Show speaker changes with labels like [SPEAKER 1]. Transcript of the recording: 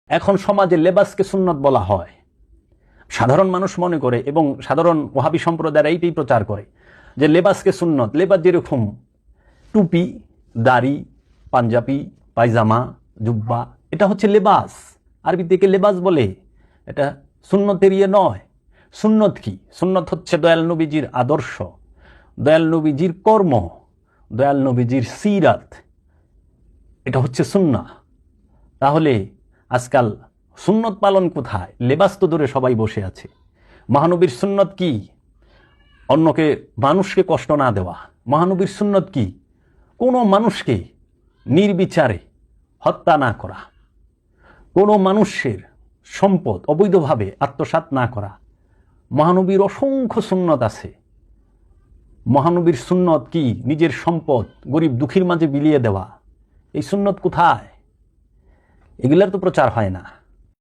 [SPEAKER 1] এখন সমাজে লেবাসকে সুন্নত বলা হয়। সাধারণ মানুষ মনে করে এবং সাধারণ ওয়াহাবি সম্প্রদায়ের এইটাই প্রচার করে যে লেবাসকে সুন্নত। লেবাস যেরকম টুপি, দাড়ি, পাঞ্জাবি, পায়জামা, জুব্বা, এটা হচ্ছে লেবাস। আরবি থেকে লেবাস বলে, এটা সুন্নতের ইয়ে নয়। সুন্নত কি? সুন্নত হচ্ছে দয়াল নবীজির আদর্শ, দয়াল নবীজির কর্ম, দয়াল নবীজির সিরাত, এটা হচ্ছে সুন্নাহ। তাহলে আজকাল সুন্নত পালন কোথায়? লেবাস তো ধরে সবাই বসে আছে। মহানবীর সুন্নত কি? অন্যকে, মানুষকে কষ্ট না দেওয়া। মহানবীর সুন্নত কি? কোনো মানুষকে নির্বিচারে হত্যা না করা, কোনো মানুষের সম্পদ অবৈধভাবে আত্মসাৎ না করা। মহানবীর অসংখ্য সুন্নত আছে। মহানবীর সুন্নত কি? নিজের সম্পদ গরিব দুঃখীর মাঝে বিলিয়ে দেওয়া। এই সুন্নত কোথায়? এগুলার তো প্রচার হয় না।